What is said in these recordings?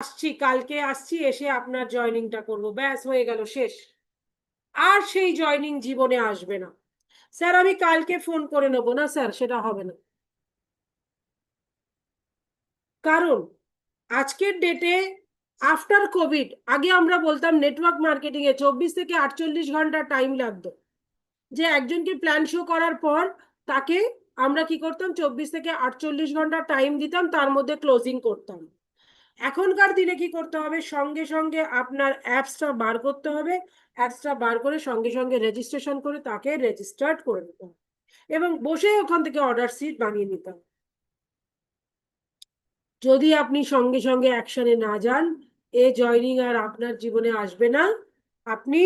আসছি, কালকে আসছি, এসে আপনার জয়নিংটা করবো, ব্যাস হয়ে গেল, শেষ। আর সেই জয়নিং জীবনে আসবে না। স্যার আমি কালকে ফোন করে নেবো না স্যার, সেটা হবে না। কারণ আজকের ডেটে আফটার কোভিড, আগে আমরা বলতাম নেটওয়ার্ক মার্কেটিং এ 24 থেকে 48 ঘন্টা টাইম লাগতো, যে একজনকে প্ল্যান শো করার পর তাকে আমরা কি করতাম, 24 থেকে 48 ঘন্টা টাইম দিতাম, তার মধ্যে ক্লোজিং করতাম। এখনকার দিনে কি করতে হবে, সঙ্গে সঙ্গে আপনার অ্যাপসটা বার করতে হবে, অ্যাপসটা বার করে সঙ্গে সঙ্গে রেজিস্ট্রেশন করে তাকে রেজিস্টার্ড করে নিতে হবে, এবং বসে ওখান থেকে অর্ডার সিট বানিয়ে নিতে হবে। যদি আপনি সঙ্গে সঙ্গে অ্যাকশনে না যান, এ জয়নিং আর আপনার জীবনে আসবে না। আপনি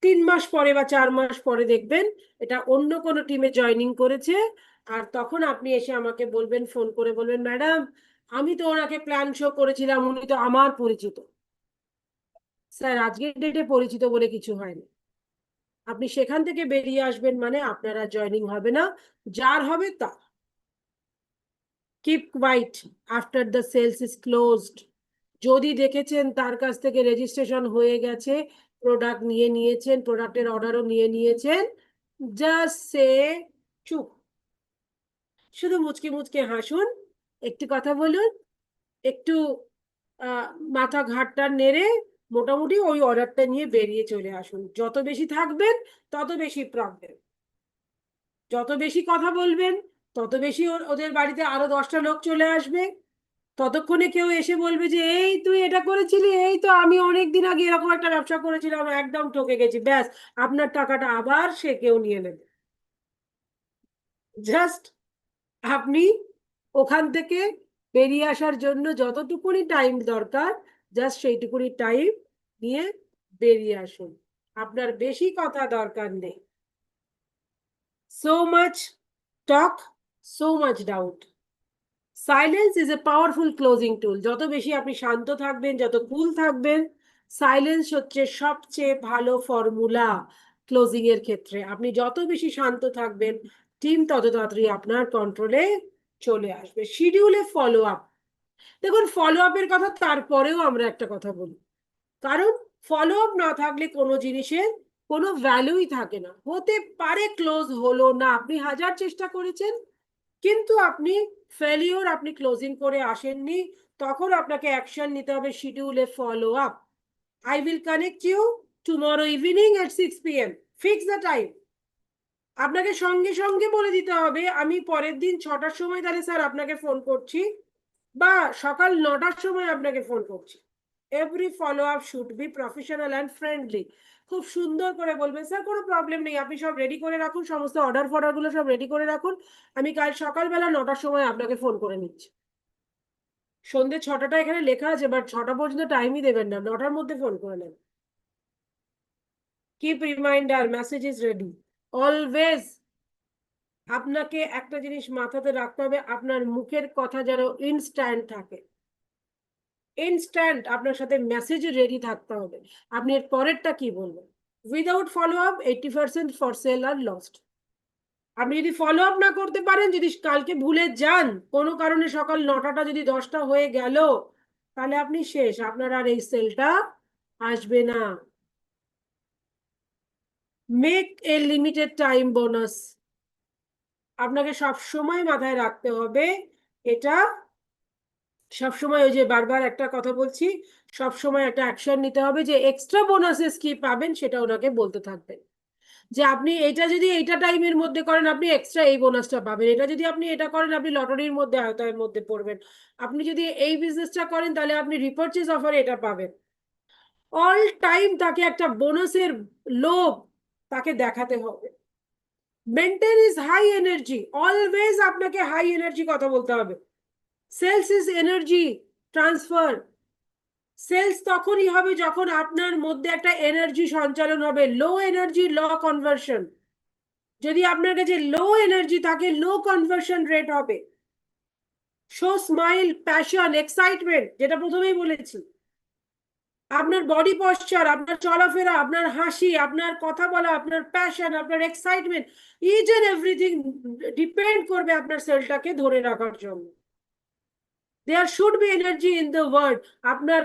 3 মাস পরে বা 4 মাস পরে দেখবেন এটা অন্য কোনো টিমে জয়নিং করেছে, আর তখন আপনি এসে আমাকে বলবেন, ফোন করে বলবেন, ম্যাডাম আমি তো ওনাকে প্ল্যান শো করেছিলাম, উনি তো আমার পরিচিত। স্যার আজকের ডেটে পরিচিত বলে কিছু হয়নি। আপনি সেখান থেকে বেরিয়ে আসবেন মানে আপনারা জয়নিং হবে না, যার হবে তা। Keep quiet after the sales is closed. যদি দেখেছেন তার কাছ থেকে রেজিস্ট্রেশন হয়ে গেছে, প্রোডাক্ট নিয়ে নিয়েছেন, প্রোডাক্টের অর্ডারও নিয়ে নিয়েছেন, জাস্ট সে চুপ। শুধু মুচকি মুচকে হাসুন, একটু কথা বলুন, একটু আহ মাথা ঘাটটা নেড়ে মোটামুটি ওই অর্ডারটা নিয়ে বেরিয়ে চলে আসুন। যত বেশি থাকবেন তত বেশি প্রবলেম, যত বেশি কথা বলবেন তত বেশি ওদের বাড়িতে আরো 10টা লোক চলে আসবে। ততক্ষণে কেউ এসে বলবে যে এই তুই এটা করেছিলি, এই তো আমি অনেকদিন আগে এরকম একটা ব্যবসা করেছিলাম, একদম ঠকে গেছি, ব্যাস আপনার টাকাটা আবার সে কেউ নিয়ে নেবে। জাস্ট আপনি ওখান থেকে বেরিয়ে আসার জন্য যতটুকুনি টাইম দরকার, জাস্ট সেইটুকুনি টাইম নিয়ে বেরিয়ে আসুন। আপনার বেশি কথা দরকার নেই। So much talk, so much doubt. Silence is a powerful closing tool. যত বেশি আপনি শান্ত থাকবেন, যত কুল থাকবেন, সাইলেন্স হচ্ছে সবচেয়ে ভালো ফর্মুলা ক্লোজিং এর ক্ষেত্রে। আপনি যত বেশি শান্ত থাকবেন, টিম তত তাড়াতাড়ি আপনার কন্ট্রোলে চলে আসবে। শিডিউলে ফলো আপ, দেখুন ফলো আপের কথা তারপরেও আমরা একটা কথা বলি, কারণ ফলো আপ না থাকলে কোনো জিনিসের কোনো ভ্যালুই থাকে না। হতে পারে ক্লোজ হলো না, আপনি হাজার চেষ্টা করেছেন, কিন্তু আপনি ফেলিওর, আপনি ক্লোজিং করে আসেননি, তখন আপনাকে অ্যাকশন নিতে হবে, শিডিউলে follow up. I will connect you tomorrow evening at 6 PM, fix the time. আপনাকে সঙ্গে সঙ্গে বলে দিতে হবে আমি পরের দিন 6টার সময় তাহলে স্যার আপনাকে ফোন করছি, বা সকাল 9টার সময় আপনাকে ফোন করছি। Every follow up should be professional and friendly. খুব সুন্দর করে বলবেন, স্যার কোনো প্রবলেম নেই, আপনি সব রেডি করে রাখুন, সমস্ত অর্ডার ফর্ডারগুলো সব রেডি করে রাখুন, আমি কাল সকালবেলা 9টার সময় আপনাকে ফোন করে নিচ্ছি। সন্ধ্যে 6টাটা এখানে লেখা আছে, বাট 6টা পর্যন্ত টাইমই দেবেন না, 9টার মধ্যে ফোন করে নেন। Keep reminder, message is ready always. আপনাকে একটা জিনিস মাথাতে রাখতে হবে, আপনার মুখের কথা যেন ইনস্ট্যান্ট থাকে, ইনস্ট্যান্ট আপনার সাথে মেসেজ রেডি থাকতে হবে। আপনি এর পরেরটা কি বলবেন, without follow up 80% for sale R lost. আপনি যদি ফলো আপ না করতে পারেন, যদি কালকে ভুলে যান কোনো কারণে, সকাল 9টাটা যদি 10টা হয়ে গেল, তাহলে আপনি শেষ, আপনার আর এই সেলটা আসবে না। Make a limited time bonus, আপনাকে সব সময় মাথায় রাখতে হবে এটা। সবসময় ওই যে বারবার একটা কথা বলছি, সবসময় একটা অ্যাকশন নিতে হবে, যে এক্সট্রা বোনাসেস কি পাবেন সেটা ওনাকে বলতে থাকবেন, যে আপনি এটা যদি এইটা টাইমের মধ্যে করেন আপনি এক্সট্রা এই বোনাসটা পাবেন, এটা যদি আপনি এটা করেন আপনি লটারির মধ্যে আওতার মধ্যে পড়বেন, আপনি যদি এই বিজনেসটা করেন তাহলে আপনি রিপারচেজ অফারে এটা পাবেন। অল টাইম তাকে একটা বোনাসের লোভ তাকে দেখাতে হবে। Maintain is high energy, always আপনাকে হাই এনার্জি কথা বলতে হবে। Sales is energy transfer. Sales তখনই হবে যখন আপনার মধ্যে একটা এনার্জি সঞ্চালন হবে, লো এনার্জি ল কনভার্সন। যদি আপনার কাছে লো এনার্জি থাকে, লো কনভার্সন রেট হবে। শো স্মাইল, প্যাশন, এক্সাইটমেন্ট, যেটা প্রথমেই বলেছি। আপনার বডি পশ্চার, আপনার চলাফেরা, আপনার হাসি, আপনার কথা বলা, আপনার প্যাশন, আপনার excitement, each and everything depend করবে আপনার সেলটাকে ধরে রাখার জন্য। There should be energy in the word. আপনার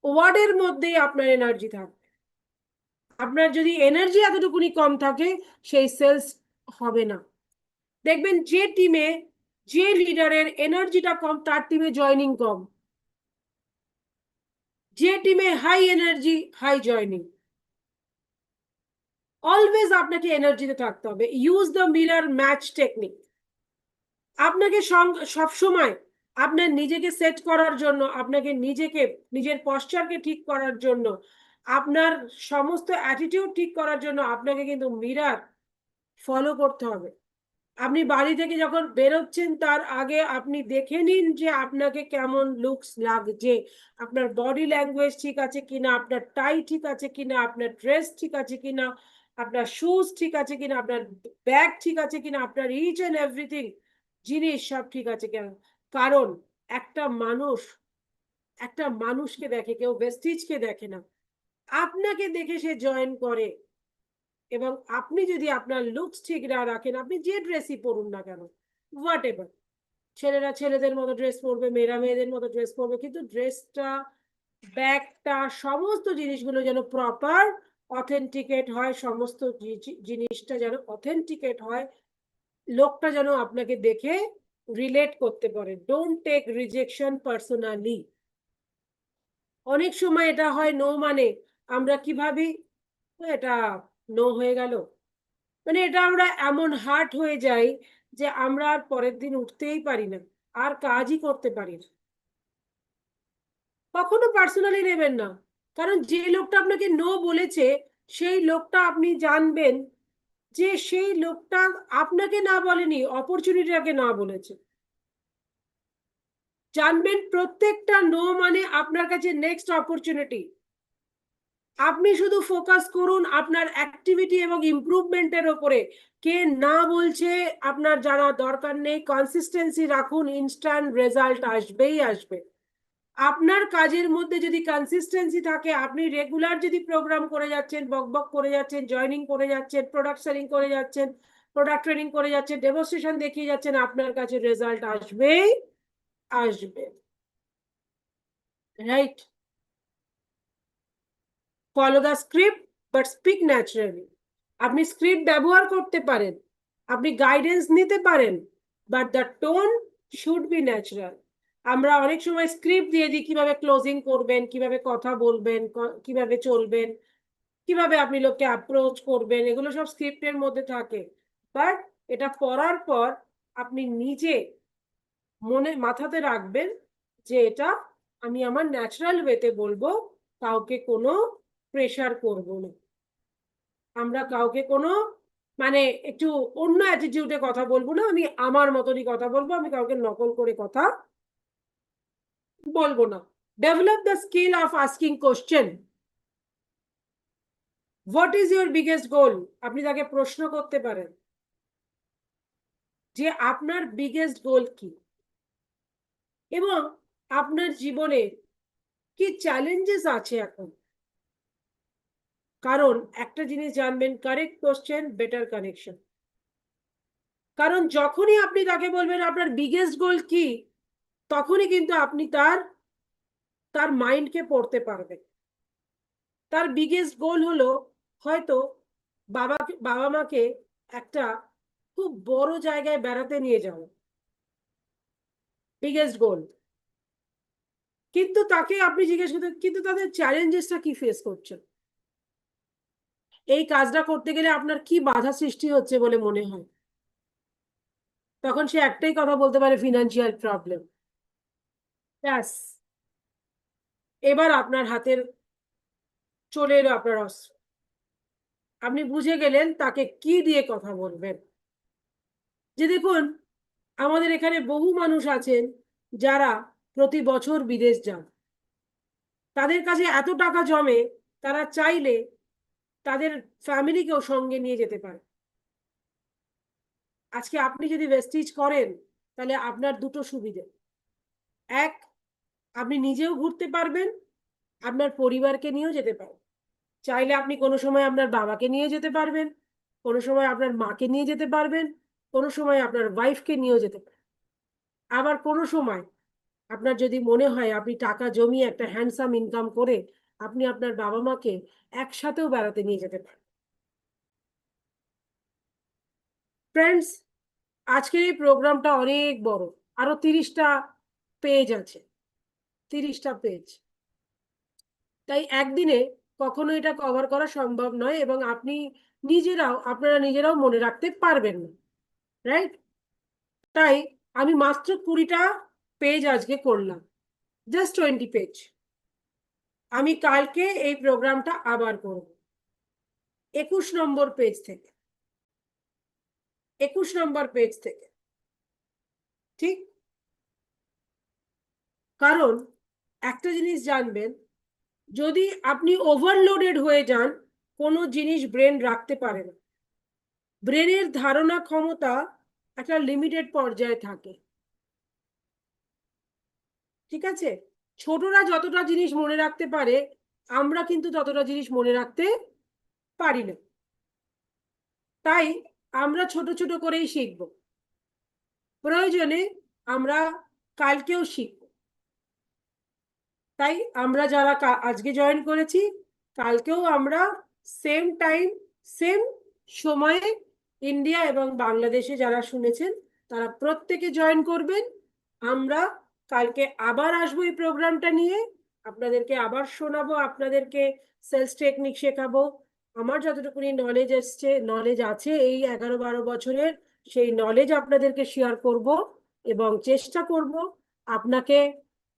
ওয়ার্ডের মধ্যেই আপনার এনার্জি থাকবে। আপনার যদি এনার্জি এতটুকুনি কম থাকে, সেই সেলস হবে না। দেখবেন যে টিমে যে লিডারের এনার্জিটা কম, তার টিমে জয়নিং কম। যে টিমে high energy, high joining. Always আপনাকে এনার্জিতে থাকতে হবে। Use the mirror match technique. আপনাকে সবসময় আপনার নিজেকে সেট করার জন্য, আপনাকে নিজেকে, নিজের পশ্চারকে ঠিক করার জন্য, আপনার সমস্ত অ্যাটিটিউড ঠিক করার জন্য আপনাকে কিন্তু মিরর ফলো করতে হবে। আপনি বাড়ি থেকে যখন বেরোচ্ছেন তার আগে আপনি দেখে নিন যে আপনাকে কেমন লুকস লাগছে, আপনার বডি ল্যাঙ্গুয়েজ ঠিক আছে কিনা, আপনার টাই ঠিক আছে কিনা, আপনার ড্রেস ঠিক আছে কিনা, আপনার শুজ ঠিক আছে কিনা, আপনার ব্যাগ ঠিক আছে কিনা, আপনার ইচ এন্ড এভরিথিং জিনিস সব ঠিক আছে কিনা। কারণ একটা মানুষ একটা মানুষকে দেখে, কেউ ভেস্টিজকে দেখে না। আপনাকে দেখে সে জয়েন করে। এবং আপনি যদি আপনার লুকস ঠিক না রাখেন, আপনি যে ড্রেসই পরুন না কেন, হোয়াট এভার, ছেলেরা ছেলেদের মতো ড্রেস পরবে, মেয়েরা মেয়েদের মতো ড্রেস পরবে, কিন্তু ড্রেসটা, ব্যাগটা, সমস্ত জিনিসগুলো যেন প্রপার অথেন্টিকেট হয়, সমস্ত জিনিসটা যেন অথেন্টিকেট হয়, লোকটা যেন আপনাকে দেখে রিলেট করতে পারে। Don't take rejection personally. অনেক সময় এটা হয় নো মানে আমরা কি ভাবি, এটা নো হয়ে গেল, মানে এটা আমরা এমন হার্ট হয়ে যাই যে আমরা আর পরের দিন উঠতেই পারি না, আর কাজই করতে পারি না। কখনো পার্সোনালি নেবেন না। কারণ যে লোকটা আপনাকে নো বলেছে, সেই লোকটা আপনি জানবেন যে সেই লোকটা আপনাকে না বলেনি, অপরচুনিটিটাকে না বলেছে। জানবেন প্রত্যেকটা নো মানে আপনার কাছে নেক্সট অপরচুনিটি। আপনি শুধু ফোকাস করুন আপনার অ্যাক্টিভিটি এবং ইমপ্রুভমেন্টের ওপরে। কে না বলছে আপনার জানা দরকার নেই। কনসিস্টেন্সি রাখুন, ইনস্ট্যান্ট রেজাল্ট আসবেই আসবে। আপনার কাজের মধ্যে যদি কনসিস্টেন্সি থাকে, আপনি রেগুলার যদি প্রোগ্রাম করে যাচ্ছেন, বকবক করে যাচ্ছেন, জয়নিং করে যাচ্ছেন, প্রোডাক্ট সেলিং করে যাচ্ছেন, প্রোডাক্ট ট্রেনিং করে যাচ্ছেন, ডেমনস্ট্রেশন দেখিয়ে যাচ্ছেন, আপনার কাছে রেজাল্ট আসবেই আসবে। Right? Follow the script but speak naturally. আপনি স্ক্রিপ্ট ব্যবহার করতে পারেন, আপনি গাইডেন্স নিতে পারেন, but the tone should be natural. আমরা অনেক সময় স্ক্রিপ্ট দিয়ে দিই, কিভাবে ক্লোজিং করবেন, কিভাবে কথা বলবেন, কিভাবে চলবেন, কিভাবে আপনি লোককে অ্যাপ্রোচ করবেন, এগুলো সব স্ক্রিপ্টের মধ্যে থাকে। বাট এটা পড়ার পর আপনি নিজে মনে মাথাতে রাখবেন যে এটা আমি আমার ন্যাচারাল ওয়েতে বলবো, কাউকে কোনো প্রেশার করব না। আমরা কাউকে কোনো মানে একটু অন্য অ্যাটিটিউডে কথা বলবো না, আমি আমার মতনই কথা বলবো, আমি কাউকে নকল করে কথা বলবো না। Develop the skill of asking question. What is your biggest goal? আপনি তাকে প্রশ্ন করতে পারেন যে আপনার বিগেস্ট গোল কি, এবং আপনার জীবনে কি চ্যালেঞ্জেস আছে এখন। কারণ একটা জিনিস জানবেন, কারেক্ট কোশ্চেন বেটার কানেকশন। কারণ যখনই আপনি তাকে বলবেন আপনার বিগেস্ট গোল কি, তখনই কিন্তু আপনি তার তার মাইন্ডকে পড়তে পারবেন। তার বিগেস্ট গোল হলো হয়তো বাবা মাকে একটা খুব বড় জায়গায় বেড়াতে নিয়ে যাওয়া, বিগেস্ট গোল। কিন্তু তাকে আপনি জিজ্ঞেস করতে, কিন্তু তাদের চ্যালেঞ্জেসটা কি ফেস করছেন, এই কাজটা করতে গেলে আপনার কি বাধা সৃষ্টি হচ্ছে বলে মনে হয়, তখন সে একটাই কথা বলতে পারে, ফিনান্সিয়াল প্রবলেম। ব্যাস, এবার আপনার হাতের চলে এলো আপনার অস্ত্র। আপনি বুঝে গেলেন তাকে কি দিয়ে কথা বলবেন। যে দেখুন, আমাদের এখানে বহু মানুষ আছেন যারা প্রতি বছর বিদেশ যান, তাদের কাছে এত টাকা জমে, তারা চাইলে তাদের ফ্যামিলিকেও সঙ্গে নিয়ে যেতে পারে। আজকে আপনি যদি ভেস্টিজ করেন, তাহলে আপনার দুটো সুবিধে। এক, আপনি নিজেও ঘুরতে পারবেন, আপনার পরিবারকে নিয়েও যেতে পারবেন। চাইলে আপনি কোনো সময় আপনার বাবাকে নিয়ে যেতে পারবেন, কোনো সময় আপনার মাকে নিয়ে যেতে পারবেন, কোনো সময় আপনার ওয়াইফকে নিয়েও যেতে পারবেন। আবার কোনো সময় আপনার যদি মনে হয় আপনি টাকা জমিয়ে একটা হ্যান্ডসাম ইনকাম করে আপনি আপনার বাবা মাকে একসাথেও বেড়াতে নিয়ে যেতে পারেন। ফ্রেন্ডস, আজকের এই প্রোগ্রামটা অনেক বড়, আরো 30টা পেজ আছে, 30টা পেজ। তাই একদিনে কখনো এটা কভার করা সম্ভব নয়, এবং আপনারা নিজেরাও মনে রাখতে পারবেন না, রাইট? তাই আমি মাত্র 20টা পেজ আজকে করলাম, জাস্ট 20 পেজ। আমি কালকে এই প্রোগ্রামটা আবার করব 21 নম্বর পেজ থেকে, 21 নম্বর পেজ থেকে, ঠিক? কারণ একটা জিনিস জানবেন, যদি আপনি ওভারলোডেড হয়ে যান কোনো জিনিস ব্রেন রাখতে পারে না। ব্রেনের ধারণা ক্ষমতা একটা লিমিটেড পর্যায়ে থাকে, ঠিক আছে? ছোটরা যতটা জিনিস মনে রাখতে পারে আমরা কিন্তু ততটা জিনিস মনে রাখতে পারি না। তাই আমরা ছোট ছোট করেই শিখব, প্রয়োজনে আমরা কালকেও শিখব। তাই আমরা যারা আজকে জয়েন করেছি কালকেও আমরা সেম টাইম, সেম সময়ে, ইন্ডিয়া এবং বাংলাদেশে যারা শুনেছেন তারা প্রত্যেকে জয়েন করবেন। আমরা কালকে আবার আসবো এই প্রোগ্রামটা নিয়ে, আপনাদেরকে আবার শোনাবো, আপনাদেরকে সেলস টেকনিক শেখাবো। আমার যতটুকুনি নলেজ আছে এই 11-12 বছরের, সেই নলেজ আপনাদেরকে শেয়ার করব এবং চেষ্টা করব আপনাকে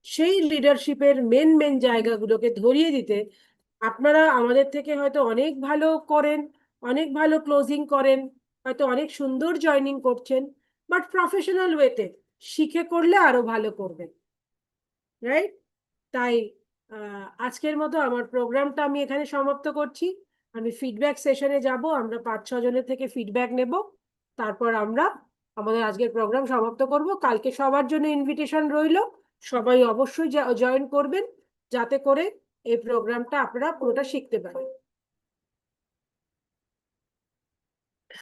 সেই লিডারশিপের মেন মেন জায়গাগুলোকে ধরিয়ে দিতে। আপনারা আমাদের থেকে হয়তো অনেক ভালো করেন, অনেক ভালো ক্লোজিং করেন, হয়তো অনেক সুন্দর জয়নিং করছেন, বাট প্রফেশনাল ওয়েতে শিখে করলে আরো ভালো করবেন, রাইট? তাই আজকের মতো আমার প্রোগ্রামটা আমি এখানে সমাপ্ত করছি। আমি ফিডব্যাক সেশনে যাব, আমরা 5-6 জনের থেকে ফিডব্যাক নেব, তারপর আমরা আমাদের আজকের প্রোগ্রাম সমাপ্ত করব। কালকে সবার জন্য ইনভিটেশন রইল, সবাই অবশ্যই জয়েন করবেন যাতে করে এই প্রোগ্রামটা আপনারা পুরোটা শিখতে পারেন।